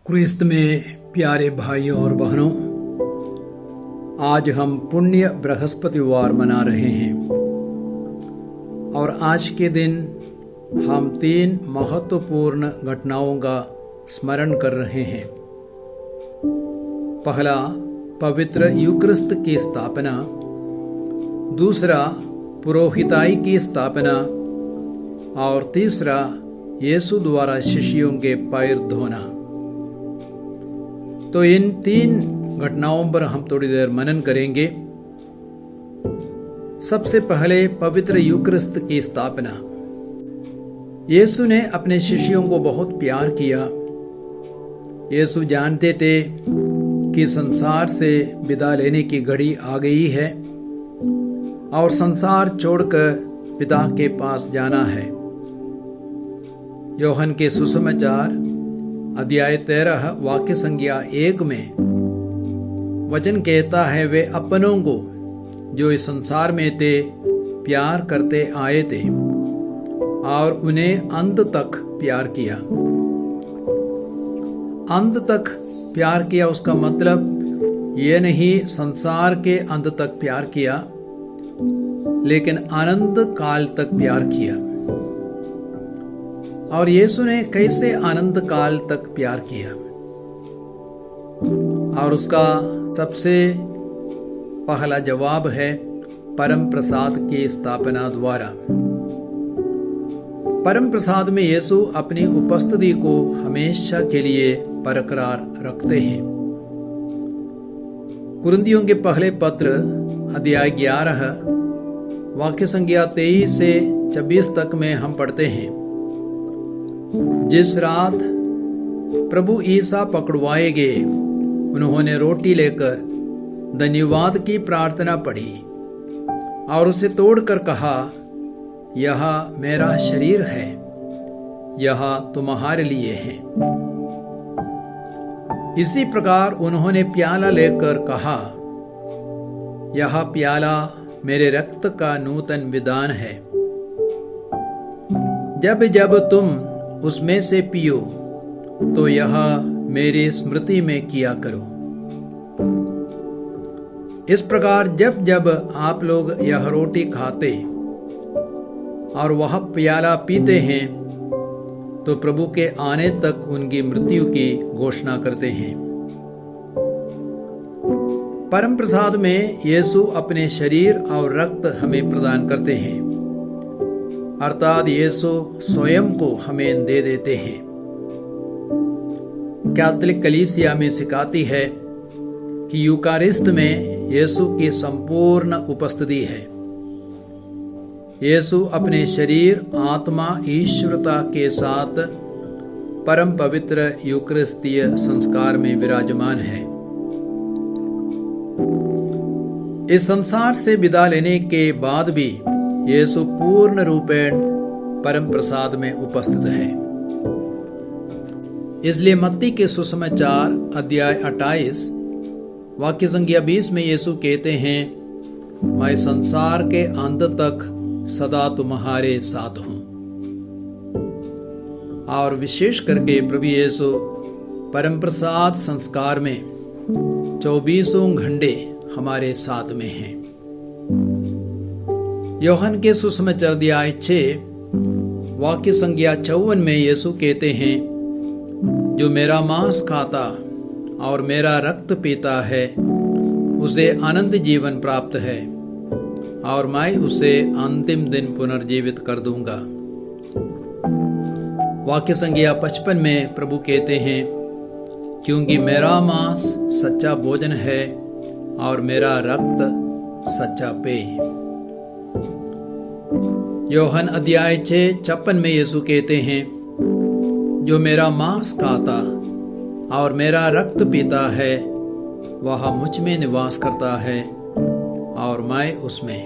क्रिस्त में प्यारे भाइयों और बहनों, आज हम पुण्य बृहस्पतिवार मना रहे हैं और आज के दिन हम 3 महत्वपूर्ण घटनाओं का स्मरण कर रहे हैं। पहला, पवित्र यूकरिस्त की स्थापना। दूसरा, पुरोहिताई की स्थापना। और तीसरा, यीशु द्वारा शिष्यों के पैर धोना। तो इन 3 घटनाओं पर हम थोड़ी देर मनन करेंगे। सबसे पहले पवित्र यूकरिस्त की स्थापना। यीशु ने अपने शिष्यों को बहुत प्यार किया। यीशु जानते थे कि संसार से विदा लेने की घड़ी आ गई है और संसार छोड़कर पिता के पास जाना है। यूहन्ना के सुसमाचार अध्याय 13 वाक्य संख्या 1 में वचन कहता है, वे अपनों को जो इस संसार में थे प्यार करते आए थे और उन्हें अंत तक प्यार किया। अंत तक प्यार किया, उसका मतलब ये नहीं संसार के अंत तक प्यार किया, लेकिन अनंत काल तक प्यार किया। और यीशु ने कैसे अनंत काल तक प्यार किया, और उसका सबसे पहला जवाब है परम प्रसाद की स्थापना द्वारा। परम प्रसाद में यीशु अपनी उपस्थिति को हमेशा के लिए बरकरार रखते हैं। कुरिन्थियों के पहले पत्र अध्याय 11 वाक्य संख्या 23 से 26 तक में हम पढ़ते हैं, जिस रात प्रभु ईसा पकड़वाए गए, उन्होंने रोटी लेकर धन्यवाद की प्रार्थना पढ़ी और उसे तोड़कर कहा, यह मेरा शरीर है, यह तुम्हारे लिए है। इसी प्रकार उन्होंने प्याला लेकर कहा, यह प्याला मेरे रक्त का नूतन विधान है। जब जब तुम उसमें से पियो तो यह मेरी स्मृति में किया करो। इस प्रकार जब जब आप लोग यह रोटी खाते और वह प्याला पीते हैं तो प्रभु के आने तक उनकी मृत्यु की घोषणा करते हैं। परम प्रसाद में यीशु अपने शरीर और रक्त हमें प्रदान करते हैं, अर्थात यीशु स्वयं को हमें दे देते हैं। कैथोलिक कलीसिया में सिखाती है कि यूकारिस्त में यीशु की संपूर्ण उपस्थिति है। यीशु अपने शरीर, आत्मा, ईश्वरता के साथ परम पवित्र यूकरिस्तीय संस्कार में विराजमान है। इस संसार से विदा लेने के बाद भी यीशु पूर्ण रूपेण परम प्रसाद में उपस्थित है। इसलिए मत्ती के सुसमाचार अध्याय 28 वाक्य संख्या 20 में यीशु कहते हैं, मैं संसार के अंत तक सदा तुम्हारे साथ हूं। और विशेष करके प्रभु यीशु परम प्रसाद संस्कार में 24 घंटे हमारे साथ में हैं। यूहन्ना के सुसमाचार अध्याय 6 वाक्य संख्या 54 में यीशु कहते हैं, जो मेरा मांस खाता और मेरा रक्त पीता है उसे अनंत जीवन प्राप्त है और मैं उसे अंतिम दिन पुनर्जीवित कर दूंगा। वाक्य संख्या 55 में प्रभु कहते हैं, क्योंकि मेरा मांस सच्चा भोजन है और मेरा रक्त सच्चा पेय। यूहन्ना अध्याय 6:56 में यीशु कहते हैं, जो मेरा मांस खाता और मेरा रक्त पीता है वह मुझ में निवास करता है और मैं उसमें।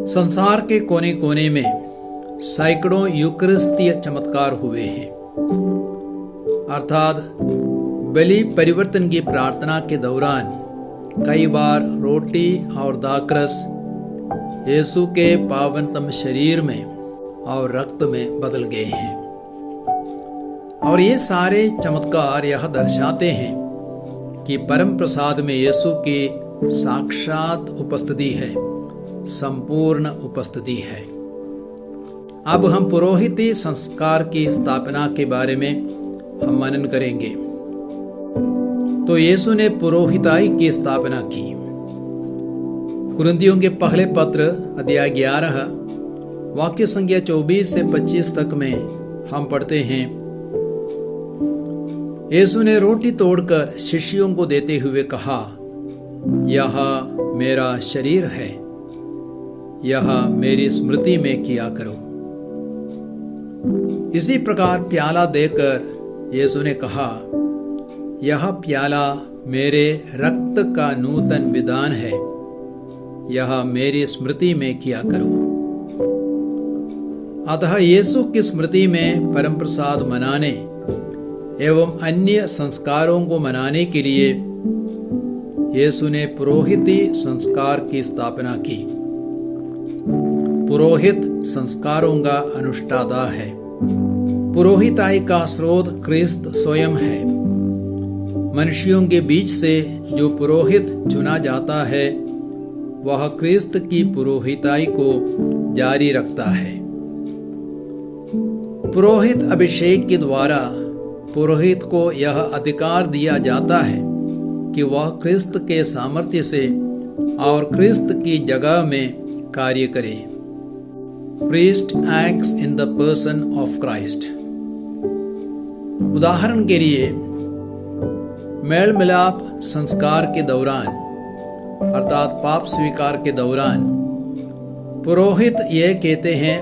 संसार के कोने कोने में सैकड़ों यूकरिस्तीय चमत्कार हुए हैं, अर्थात बलि परिवर्तन की प्रार्थना के दौरान कई बार रोटी और दाखरस यीशु के पावनतम शरीर में और रक्त में बदल गए हैं। और ये सारे चमत्कार यह दर्शाते हैं कि परम प्रसाद में यीशु की साक्षात उपस्थिति है, संपूर्ण उपस्थिति है। अब हम पुरोहिती संस्कार की स्थापना के बारे में हम मनन करेंगे। तो यीशु ने पुरोहिताई की स्थापना की। कुरिन्थियों के पहले पत्र अध्याय 11 वाक्य संख्या 24 से 25 तक में हम पढ़ते हैं, यीशु ने रोटी तोड़कर शिष्यों को देते हुए कहा, यह मेरा शरीर है, यह मेरी स्मृति में किया करो। इसी प्रकार प्याला देकर यीशु ने कहा, यह प्याला मेरे रक्त का नूतन विधान है, यह मेरी स्मृति में किया करो। अतः यीशु की स्मृति में परम प्रसाद मनाने एवं अन्य संस्कारों को मनाने के लिए यीशु ने पुरोहिती संस्कार की स्थापना की। पुरोहित संस्कारों का अनुष्ठाता है। पुरोहिताई का स्रोत क्रिस्त स्वयं है। मनुष्यों के बीच से जो पुरोहित चुना जाता है वह क्रिस्त की पुरोहिताई को जारी रखता है। पुरोहित अभिषेक के द्वारा पुरोहित को यह अधिकार दिया जाता है कि वह क्रिस्त के सामर्थ्य से और क्रिस्त की जगह में कार्य करे। Priest acts in the person of Christ. उदाहरण के लिए मेल मिलाप संस्कार के दौरान अर्थात पाप स्वीकार के दौरान पुरोहित यह कहते हैं,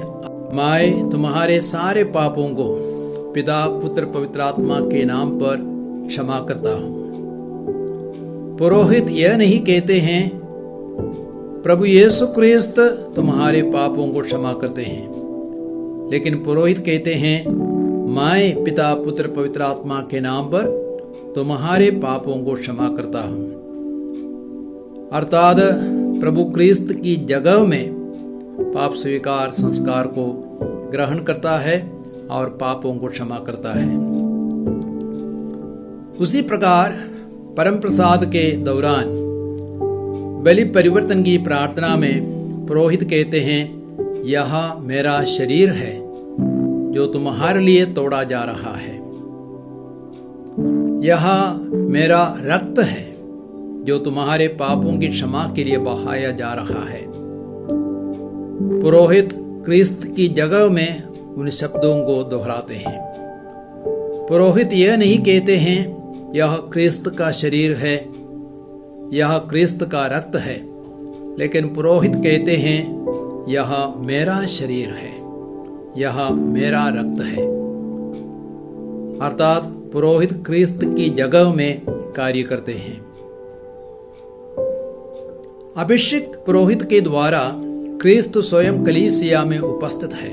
मैं तुम्हारे सारे पापों को पिता पुत्र पवित्र आत्मा के नाम पर क्षमा करता हूं। पुरोहित यह नहीं कहते हैं, प्रभु यीशु क्रिस्त तुम्हारे पापों को क्षमा करते हैं, लेकिन पुरोहित कहते हैं, मैं पिता पुत्र पवित्र आत्मा के नाम पर तुम्हारे पापों को क्षमा करता हूं। अर्थात प्रभु क्रिस्त की जगह में पाप स्वीकार संस्कार को ग्रहण करता है और पापों को क्षमा करता है। उसी प्रकार परम प्रसाद के दौरान बलि परिवर्तन की प्रार्थना में पुरोहित कहते हैं, यह मेरा शरीर है जो तुम्हारे लिए तोड़ा जा रहा है, यह मेरा रक्त है जो तुम्हारे पापों की क्षमा के लिए बहाया जा रहा है। पुरोहित क्रिस्त की जगह में उन शब्दों को दोहराते हैं। पुरोहित यह नहीं कहते हैं, यह क्रिस्त का शरीर है, यह क्रिस्त का रक्त है, लेकिन पुरोहित कहते हैं, यह मेरा शरीर है, यह मेरा रक्त है। अर्थात पुरोहित क्रिस्त की जगह में कार्य करते हैं। अभिषिक्त पुरोहित के द्वारा क्रिस्त स्वयं कलीसिया में उपस्थित है।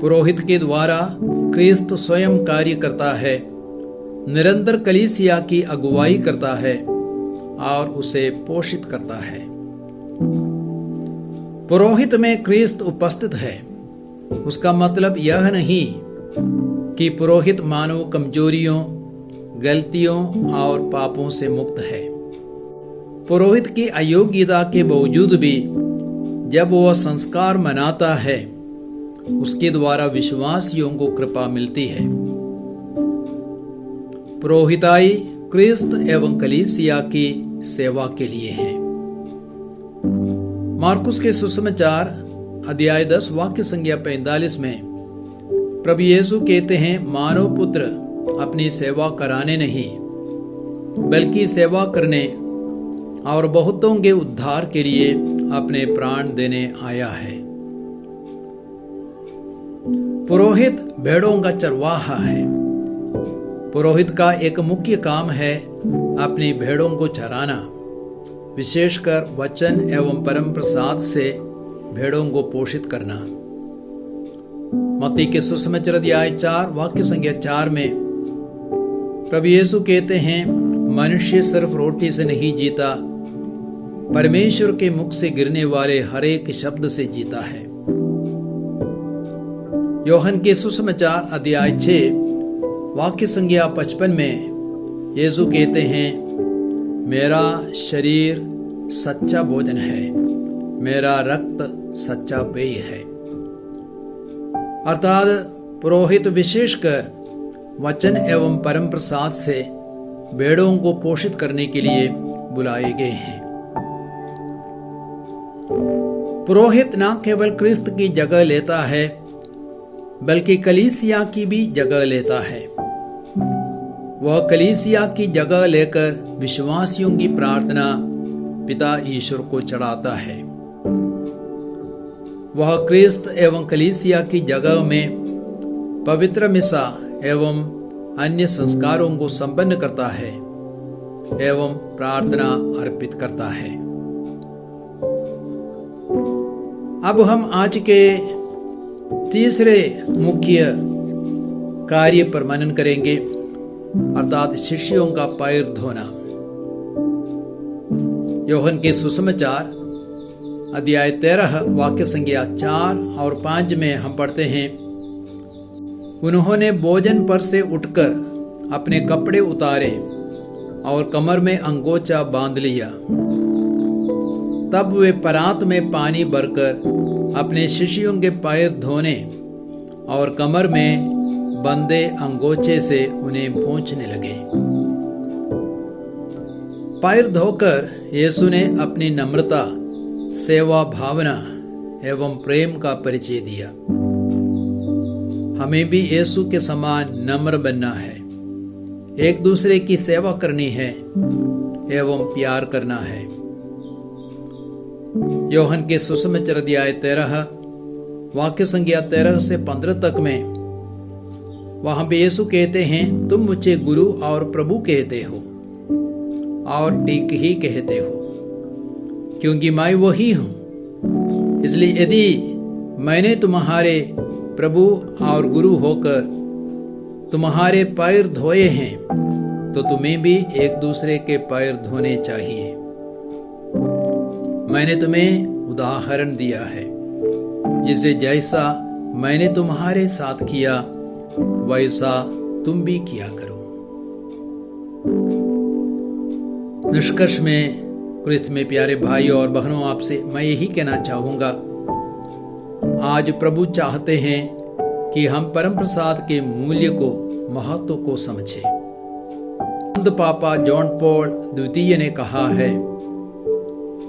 पुरोहित के द्वारा क्रिस्त स्वयं कार्य करता है, निरंतर कलीसिया की अगुवाई करता है और उसे पोषित करता है। पुरोहित में क्रिस्त उपस्थित है, उसका मतलब यह नहीं कि पुरोहित मानव कमजोरियों, गलतियों और पापों से मुक्त है। पुरोहित की अयोग्यता के बावजूद भी जब वह संस्कार मनाता है, उसके द्वारा विश्वासियों को कृपा मिलती है। पुरोहिताई क्रिस्त एवं कलीसिया की सेवा के लिए है। मार्कुस के सुसमाचार अध्याय 10 वाक्य संख्या 45 में प्रभु यीशु कहते हैं, मानव पुत्र अपनी सेवा कराने नहीं बल्कि सेवा करने और बहुतों के उद्धार के लिए अपने प्राण देने आया है। पुरोहित भेड़ों का चरवाहा है। पुरोहित का एक मुख्य काम है अपनी भेड़ों को चराना, विशेषकर वचन एवं परम प्रसाद से भेड़ों को पोषित करना। मत्ती के सुसमाचार अध्याय 4 वाक्य संख्या 4 में प्रभु यीशु कहते हैं, मनुष्य सिर्फ रोटी से नहीं जीता, परमेश्वर के मुख से गिरने वाले हर एक शब्द से जीता है। यूहन्ना के सुसमाचार अध्याय 6 वाक्य संज्ञा 55 में यीशु कहते हैं, मेरा शरीर सच्चा भोजन है, मेरा रक्त सच्चा पेय है। अर्थात पुरोहित विशेषकर वचन एवं परम प्रसाद से भेड़ों को पोषित करने के लिए बुलाए गए हैं। पुरोहित न केवल क्रिस्त की जगह लेता है बल्कि कलीसिया की भी जगह लेता है। वह कलीसिया की जगह लेकर विश्वासियों की प्रार्थना पिता ईश्वर को चढ़ाता है। वह क्रिस्त एवं कलीसिया की जगह में पवित्र मिसा एवं अन्य संस्कारों को संपन्न करता है एवं प्रार्थना अर्पित करता है। अब हम आज के तीसरे मुख्य कार्य पर मनन करेंगे, अर्थात शिष्यों का पैर धोना। यूहन्ना के सुसमाचार अध्याय 13 वाक्य संज्ञा 4 और 5 में हम पढ़ते हैं, उन्होंने भोजन पर से उठकर अपने कपड़े उतारे और कमर में अंगोछा बांध लिया। तब वे परात में पानी भरकर अपने शिष्यों के पैर धोने और कमर में बंधे अंगोछे से उन्हें पोंछने लगे। पैर धोकर यीशु ने अपनी नम्रता, सेवा भावना एवं प्रेम का परिचय दिया। हमें भी यीशु के समान नम्र बनना है, एक दूसरे की सेवा करनी है एवं प्यार करना है। यूहन्ना के सुसमाचार अध्याय 13 वाक्य संज्ञा 13 से 15 तक में वहां पे यीशु कहते हैं, तुम मुझे गुरु और प्रभु कहते हो और ठीक ही कहते हो, क्योंकि मैं वही हूं। इसलिए यदि मैंने तुम्हारे प्रभु और गुरु होकर तुम्हारे पैर धोए हैं तो तुम्हें भी एक दूसरे के पैर धोने चाहिए। मैंने तुम्हें उदाहरण दिया है, जिसे जैसा मैंने तुम्हारे साथ किया वैसा तुम भी किया करो। निष्कर्ष में क्रिस्त में प्यारे भाई और बहनों, आपसे मैं यही कहना चाहूंगा, आज प्रभु चाहते हैं कि हम परम प्रसाद के मूल्य को, महत्व को समझें। संत पापा जॉन पॉल द्वितीय ने कहा है,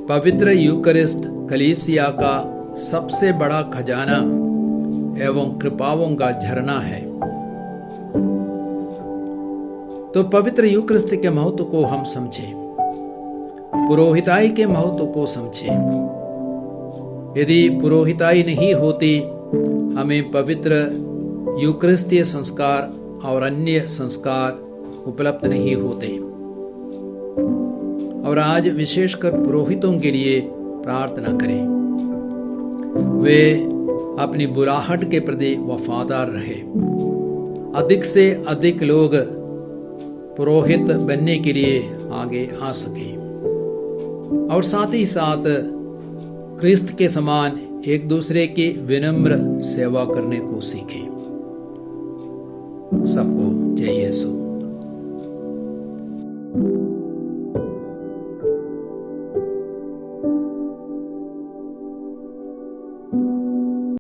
पवित्र यूकरिस्त कलीसिया का सबसे बड़ा खजाना एवं कृपाओं का झरना है। तो पवित्र यूकरिस्त के महत्व को हम समझें, पुरोहिताई के महत्व को समझें। यदि पुरोहिताई नहीं होती, हमें पवित्र यूकरिस्तीय संस्कार और अन्य संस्कार उपलब्ध नहीं होते। और आज विशेषकर पुरोहितों के लिए प्रार्थना करें, वे अपनी बुलाहट के प्रति वफादार रहे, अधिक से अधिक लोग पुरोहित बनने के लिए आगे आ सके और साथ ही साथ क्रिस्त के समान एक दूसरे की विनम्र सेवा करने को सीखें। सबको जय यीशु।